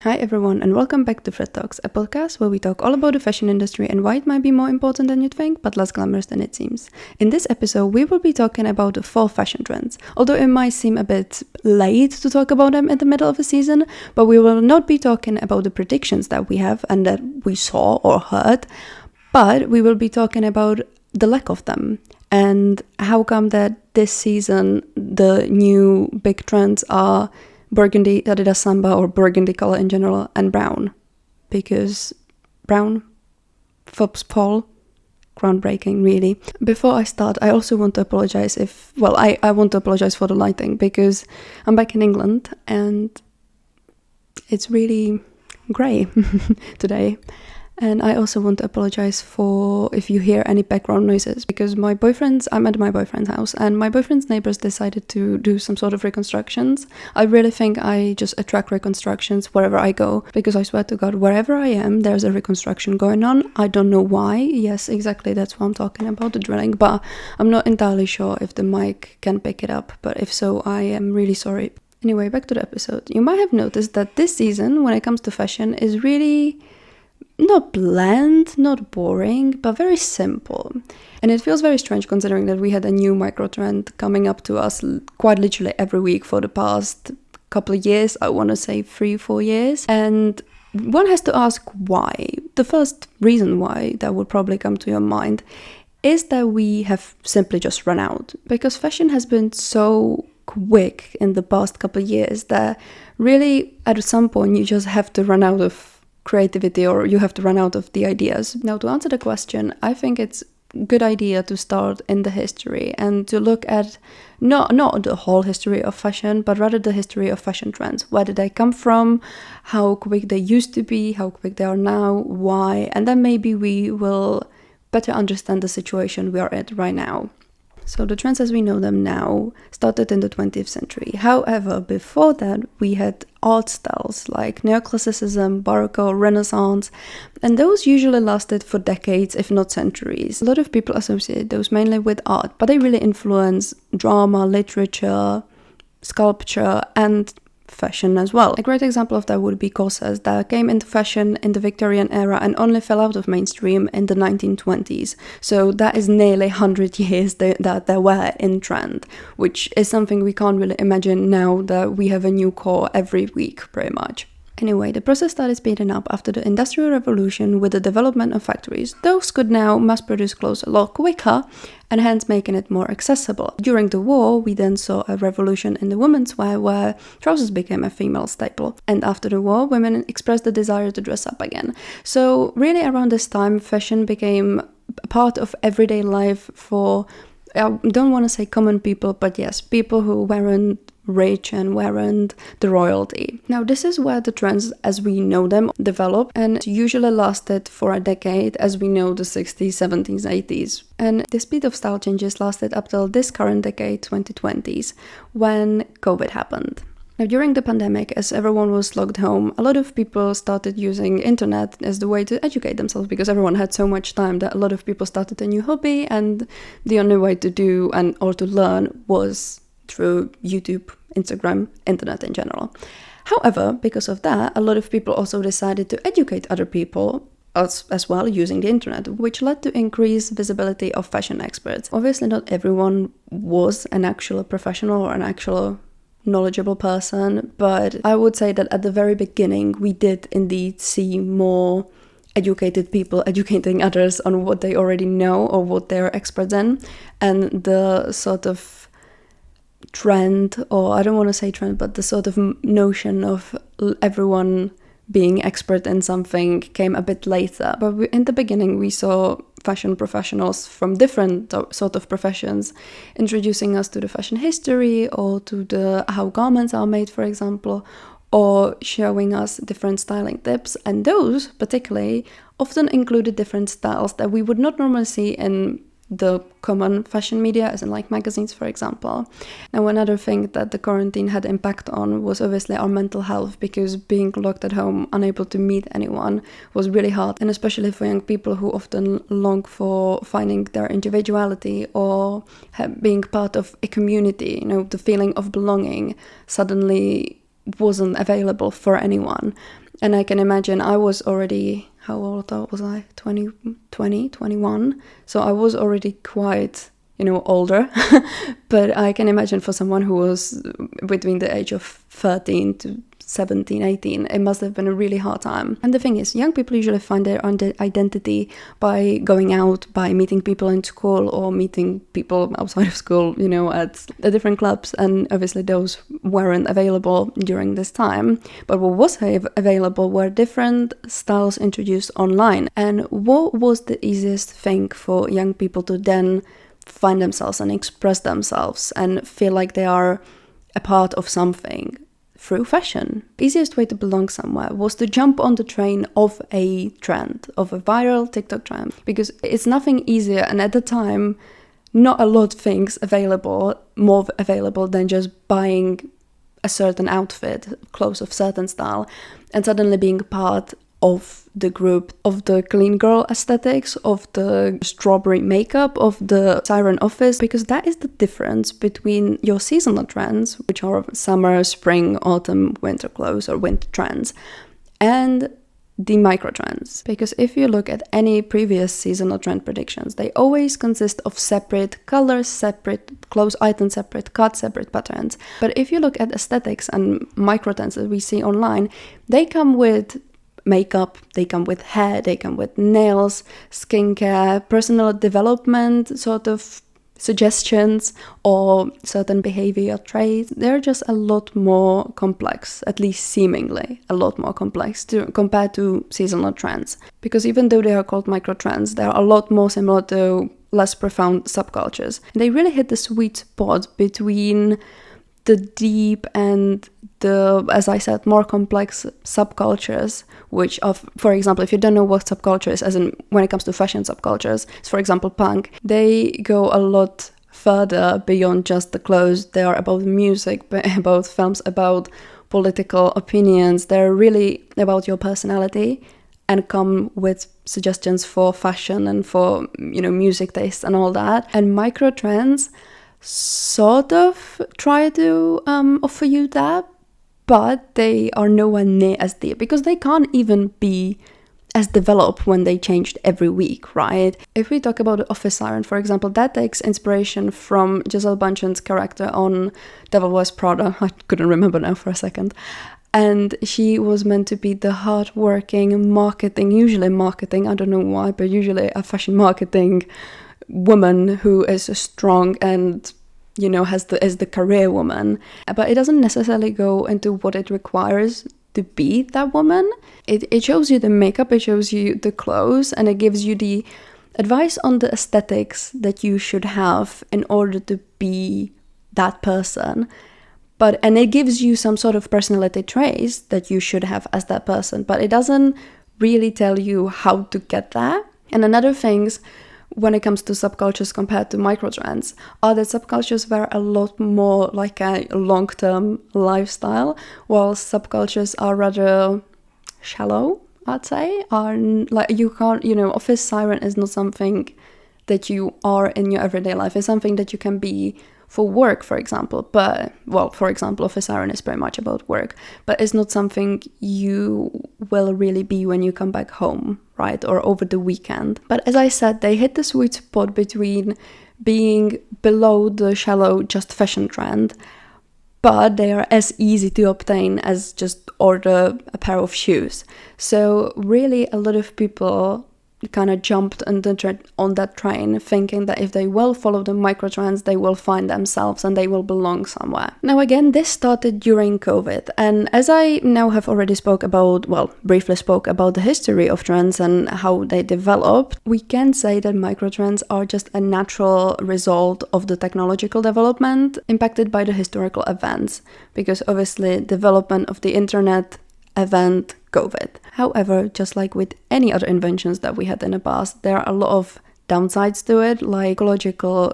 Hi everyone and welcome back to Fred Talks, a podcast where we talk all about the fashion industry and why it might be more important than you'd think, but less glamorous than it seems. In this episode, we will be talking about the fall fashion trends, although it might seem a bit late to talk about them in the middle of a season, but we will not be talking about the predictions that we have and that we saw or heard, but we will be talking about the lack of them and how come that this season the new big trends are burgundy, Adidas samba, or burgundy color in general, and brown. Because brown, Fubs Paul, groundbreaking, really. Before I start, I also want to apologize I want to apologize for the lighting, because I'm back in England, and it's really grey today. And I also want to apologize for if you hear any background noises, because I'm at my boyfriend's house and my boyfriend's neighbors decided to do some sort of reconstructions. I really think I just attract reconstructions wherever I go, because I swear to God, wherever I am, there's a reconstruction going on. I don't know why. Yes, exactly, that's what I'm talking about, the drilling, but I'm not entirely sure if the mic can pick it up, but if so, I am really sorry. Anyway, back to the episode. You might have noticed that this season, when it comes to fashion, is really not bland, not boring, but very simple. And it feels very strange considering that we had a new microtrend coming up to us quite literally every week for the past couple of years, I want to say 3-4 years. And one has to ask why. The first reason why that would probably come to your mind is that we have simply just run out. Because fashion has been so quick in the past couple of years that really at some point you just have to run out of creativity, or you have to run out of the ideas. Now, to answer the question, I think it's a good idea to start in the history and to look at not the whole history of fashion, but rather the history of fashion trends. Where did they come from? How quick they used to be? How quick they are now? Why? And then maybe we will better understand the situation we are at right now. So the trends as we know them now started in the 20th century. However, before that, we had art styles like neoclassicism, Baroque, Renaissance, and those usually lasted for decades, if not centuries. A lot of people associate those mainly with art, but they really influence drama, literature, sculpture, and fashion as well. A great example of that would be corsets that came into fashion in the Victorian era and only fell out of mainstream in the 1920s. So that is nearly 100 years that they were in trend, which is something we can't really imagine now that we have a new core every week, pretty much. Anyway, the process started speeding up after the Industrial Revolution with the development of factories. Those could now mass-produce clothes a lot quicker and hence making it more accessible. During the war, we then saw a revolution in the women's wear where trousers became a female staple. And after the war, women expressed the desire to dress up again. So really around this time, fashion became a part of everyday life for, I don't want to say common people, but yes, people who weren't rich and weren't the royalty. Now this is where the trends as we know them developed and usually lasted for a decade, as we know the 60s, 70s, 80s. And the speed of style changes lasted up till this current decade, 2020s, when COVID happened. Now during the pandemic, as everyone was locked home, a lot of people started using internet as the way to educate themselves, because everyone had so much time that a lot of people started a new hobby, and the only way to do or to learn was through YouTube, Instagram, internet in general. However, because of that, a lot of people also decided to educate other people as well using the internet, which led to increased visibility of fashion experts. Obviously, not everyone was an actual professional or an actual knowledgeable person, but I would say that at the very beginning, we did indeed see more educated people educating others on what they already know or what they're experts in, and the sort of trend, or I don't want to say trend, but the sort of notion of everyone being expert in something came a bit later. But in the beginning, we saw fashion professionals from different sort of professions introducing us to the fashion history or to the how garments are made, for example, or showing us different styling tips. And those particularly often included different styles that we would not normally see in the common fashion media, as in like magazines, for example. Now, another thing that the quarantine had impact on was obviously our mental health, because being locked at home, unable to meet anyone, was really hard, and especially for young people who often long for finding their individuality or being part of a community. You know, the feeling of belonging suddenly wasn't available for anyone. And I can imagine I was already, how old was I? 21. So I was already quite, older. But I can imagine for someone who was between the age of 13 to 17, 18, it must have been a really hard time. And the thing is, young people usually find their identity by going out, by meeting people in school or meeting people outside of school, at the different clubs. And obviously those weren't available during this time. But what was available were different styles introduced online. And what was the easiest thing for young people to then find themselves and express themselves and feel like they are a part of something? Through fashion. Easiest way to belong somewhere was to jump on the train of a trend, of a viral TikTok trend, because it's nothing easier, and at the time, not a lot of things more available than just buying a certain outfit, clothes of certain style, and suddenly being part of the group, of the clean girl aesthetics, of the strawberry makeup, of the siren office, because that is the difference between your seasonal trends, which are summer, spring, autumn, winter clothes or winter trends, and the microtrends. Because if you look at any previous seasonal trend predictions, they always consist of separate colors, separate clothes items, separate cuts, separate patterns. But if you look at aesthetics and microtrends that we see online, they come with makeup, they come with hair, they come with nails, skincare, personal development sort of suggestions, or certain behavior traits. They're just a lot more complex, at least seemingly a lot more complex compared to seasonal trends. Because even though they are called microtrends, they are a lot more similar to less profound subcultures. They really hit the sweet spot between the deep and the, as I said, more complex subcultures, which for example, if you don't know what subculture is, as in when it comes to fashion subcultures, so for example, punk, they go a lot further beyond just the clothes. They are about music, about films, about political opinions. They're really about your personality and come with suggestions for fashion and for, music taste and all that. And microtrends sort of try to offer you that, but they are nowhere near as deep because they can't even be as developed when they changed every week, right? If we talk about the Office Siren, for example, that takes inspiration from Giselle Bundchen's character on Devil Wears Prada. I couldn't remember now for a second. And she was meant to be the hardworking usually marketing, I don't know why, but usually a fashion marketing woman who is strong and is the career woman. But it doesn't necessarily go into what it requires to be that woman. It shows you the makeup, it shows you the clothes, and it gives you the advice on the aesthetics that you should have in order to be that person. And it gives you some sort of personality traits that you should have as that person, but it doesn't really tell you how to get that. And another things when it comes to subcultures compared to microtrends are that subcultures were a lot more like a long-term lifestyle, while subcultures are rather shallow, I'd say. Are like you can't, Office Siren is not something that you are in your everyday life. It's something that you can be for work, for example. For example, Office Siren is very much about work, but it's not something you will really be when you come back home, right? Or over the weekend. But as I said, they hit the sweet spot between being below the shallow just fashion trend, but they are as easy to obtain as just order a pair of shoes. So really a lot of people kind of jumped on that train thinking that if they will follow the microtrends, they will find themselves and they will belong somewhere. Now again, this started during COVID, and as I now have already briefly spoke about the history of trends and how they developed, we can say that microtrends are just a natural result of the technological development impacted by the historical events, because obviously development of the internet, event, COVID. However, just like with any other inventions that we had in the past, there are a lot of downsides to it, like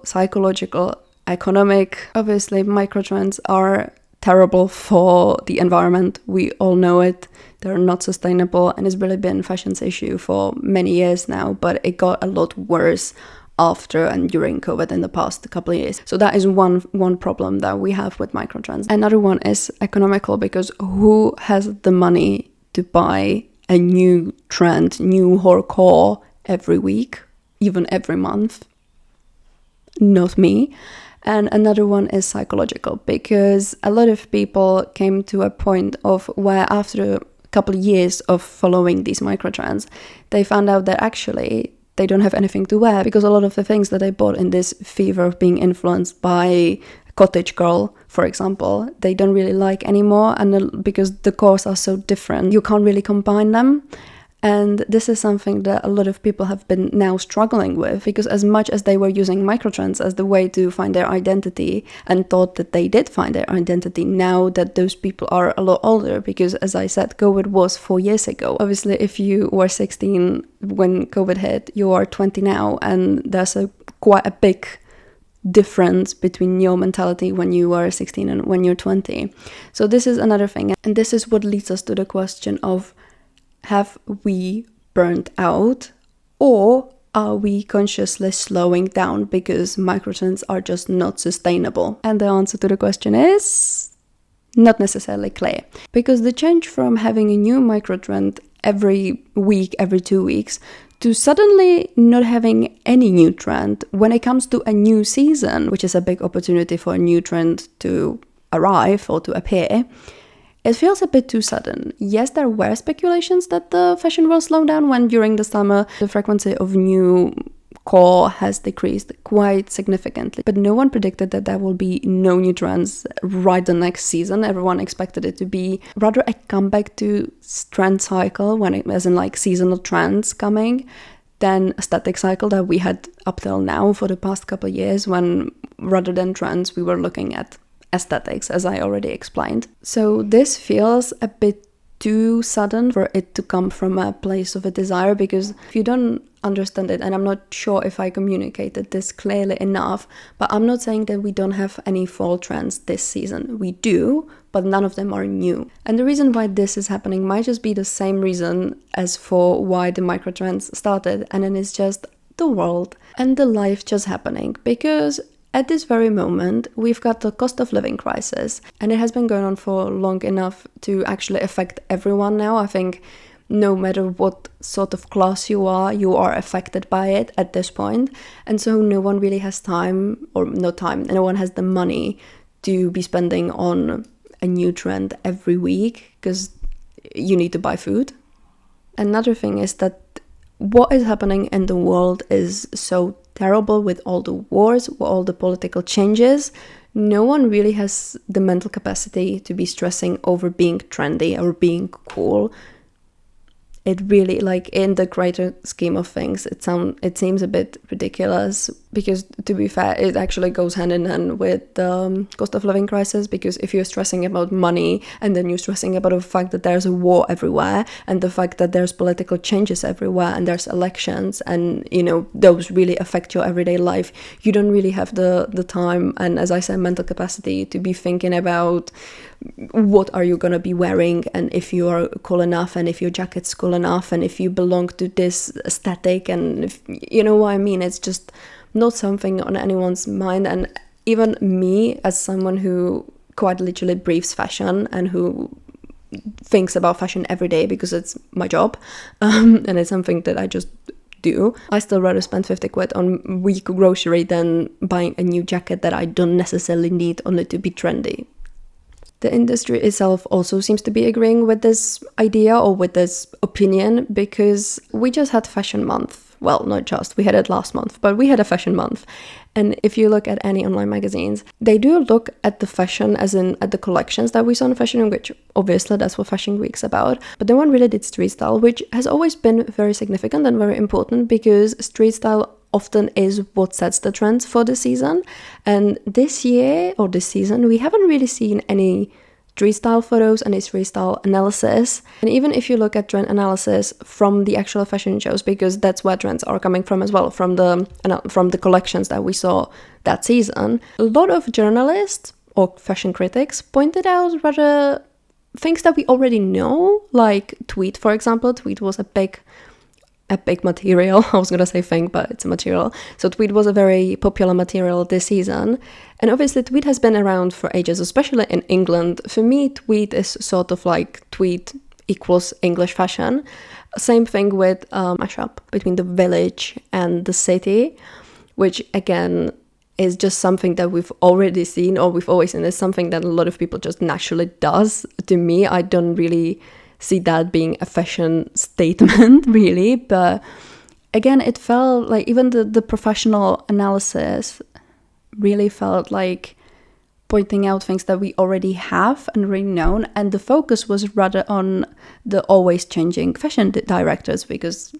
psychological, economic. Obviously, microtrends are terrible for the environment. We all know it. They're not sustainable, and it's really been fashion's issue for many years now, but it got a lot worse after and during COVID in the past couple of years. So that is one problem that we have with microtrends. Another one is economical, because who has the money to buy a new trend, new hardcore every week, even every month. Not me. And another one is psychological, because a lot of people came to a point of where after a couple of years of following these microtrends, they found out that actually they don't have anything to wear, because a lot of the things that they bought in this fever of being influenced by cottage girl, for example, they don't really like anymore, and because the cores are so different, you can't really combine them. And this is something that a lot of people have been now struggling with, because as much as they were using microtrends as the way to find their identity and thought that they did find their identity, now that those people are a lot older, because as I said, COVID was 4 years ago. Obviously, if you were 16 when COVID hit, you are 20 now, and there's quite a big difference between your mentality when you were 16 and when you're 20. So this is another thing, and this is what leads us to the question of, have we burnt out, or are we consciously slowing down because microtrends are just not sustainable? And the answer to the question is not necessarily clear, because the change from having a new microtrend every week, every 2 weeks, to suddenly not having any new trend when it comes to a new season, which is a big opportunity for a new trend to arrive or to appear, it feels a bit too sudden. Yes, there were speculations that the fashion will slow down when during the summer the frequency of new core has decreased quite significantly. But no one predicted that there will be no new trends right the next season. Everyone expected it to be rather a comeback to trend cycle, as in like seasonal trends coming, than a static cycle that we had up till now for the past couple of years, when rather than trends we were looking at aesthetics, as I already explained. So this feels a bit too sudden for it to come from a place of a desire, because if you don't understand it, and I'm not sure if I communicated this clearly enough, but I'm not saying that we don't have any fall trends this season. We do, but none of them are new. And the reason why this is happening might just be the same reason as for why the microtrends started, and then it's just the world and the life just happening, because at this very moment, we've got the cost of living crisis, and it has been going on for long enough to actually affect everyone now. I think no matter what sort of class you are affected by it at this point. And so no one really has time, or no time, no one has the money to be spending on a new trend every week, because you need to buy food. Another thing is that what is happening in the world is so terrible, with all the wars, with all the political changes. No one really has the mental capacity to be stressing over being trendy or being cool. It really, like, in the greater scheme of things, it seems a bit ridiculous, because to be fair, it actually goes hand in hand with the cost of living crisis, because if you're stressing about money and then you're stressing about the fact that there's a war everywhere and the fact that there's political changes everywhere and there's elections, and those really affect your everyday life, you don't really have the time and, as I said, mental capacity to be thinking about what are you gonna be wearing, and if you are cool enough, and if your jacket's cool enough, and if you belong to this aesthetic, and if you know what I mean. It's just not something on anyone's mind. And even me, as someone who quite literally breathes fashion and who thinks about fashion every day because it's my job, and it's something that I just do, I still rather spend 50 quid on week grocery than buying a new jacket that I don't necessarily need only to be trendy. The industry itself also seems to be agreeing with this idea, or with this opinion, because we just had Fashion Month. Well, not just, we had it last month, but we had a Fashion Month. And if you look at any online magazines, they do look at the fashion, as in at the collections that we saw in Fashion Week, which obviously that's what Fashion Week's about. But no one really did street style, which has always been very significant and very important, because street style often is what sets the trends for the season. And this year, or this season, we haven't really seen any street style photos, any street style analysis. And even if you look at trend analysis from the actual fashion shows, because that's where trends are coming from as well, from the collections that we saw that season, a lot of journalists or fashion critics pointed out rather things that we already know, like tweed, for example. Tweed was a big material. I was gonna say thing, but it's a material. So tweed was a very popular material this season. And obviously tweed has been around for ages, especially in England. For me, tweed is sort of like tweed equals English fashion. Same thing with mashup between the village and the city, which again is just something that we've already seen, or we've always seen. It's something that a lot of people just naturally does. To me, I don't really see that being a fashion statement really, but again, it felt like even the professional analysis really felt like pointing out things that we already have and already known, and the focus was rather on the always changing fashion directors, because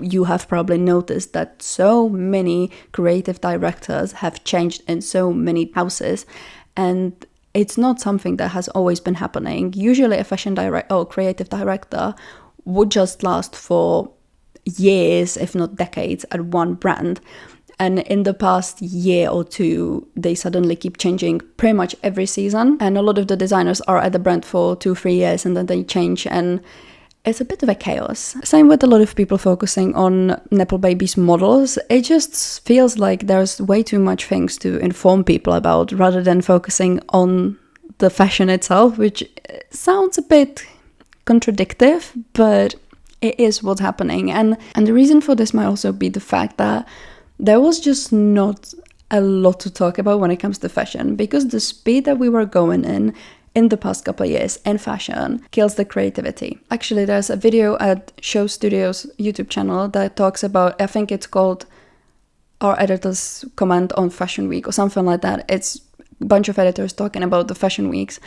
you have probably noticed that so many creative directors have changed in so many houses, and it's not something that has always been happening. Usually a fashion creative director would just last for years, if not decades, at one brand. And in the past year or two, they suddenly keep changing pretty much every season. And a lot of the designers are at the brand for 2-3 years and then they change, and it's a bit of a chaos. Same with a lot of people focusing on Nepo Babies models. It just feels like there's way too much things to inform people about rather than focusing on the fashion itself, which sounds a bit contradictory, but it is what's happening. And the reason for this might also be the fact that there was just not a lot to talk about when it comes to fashion, because the speed that we were going in the past couple of years in fashion kills the creativity. Actually, there's a video at Show Studios YouTube channel that talks about, I think it's called Our Editors Comment on Fashion Week or something like that. It's a bunch of editors talking about the fashion weeks,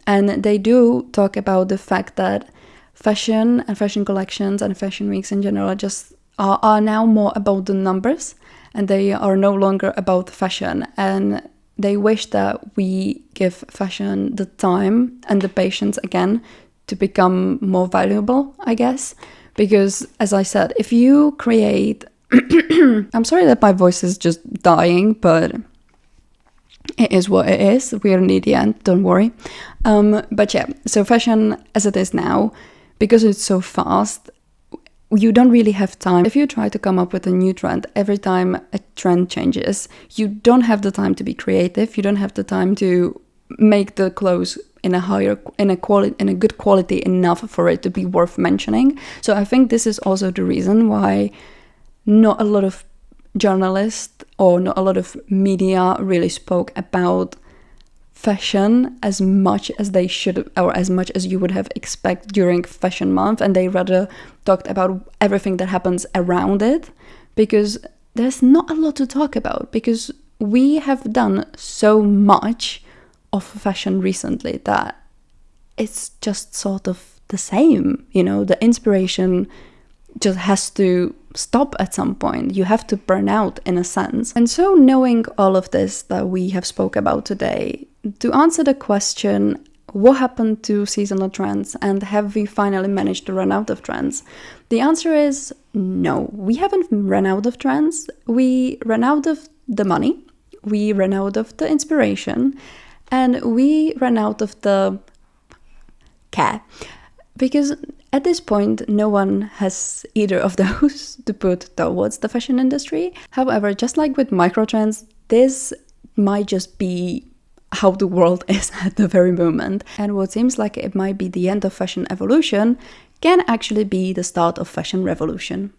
and they do talk about the fact that fashion and fashion collections and fashion weeks in general just are now more about the numbers, and they are no longer about fashion. And they wish that we give fashion the time and the patience again to become more valuable, I guess. Because, as I said, if you create... I'm sorry that my voice is just dying, but it is what it is. We are near the end, don't worry. But yeah, so fashion as it is now, because it's so fast, you don't really have time. If you try to come up with a new trend every time a trend changes, you don't have the time to be creative. You don't have the time to make the clothes in a good quality enough for it to be worth mentioning. So I think this is also the reason why not a lot of journalists or not a lot of media really spoke about fashion as much as they should, or as much as you would have expected during Fashion Month, and they rather talked about everything that happens around it, because there's not a lot to talk about, because we have done so much of fashion recently that it's just sort of the same, you know, the inspiration just has to stop at some point. You have to burn out in a sense. And so knowing all of this that we have spoke about today, to answer the question, what happened to seasonal trends and have we finally managed to run out of trends? The answer is no, we haven't run out of trends. We ran out of the money, we ran out of the inspiration, and we ran out of the care. Because at this point, no one has either of those to put towards the fashion industry. However, just like with Microtrends, this might just be how the world is at the very moment. And what seems like it might be the end of fashion evolution can actually be the start of fashion revolution.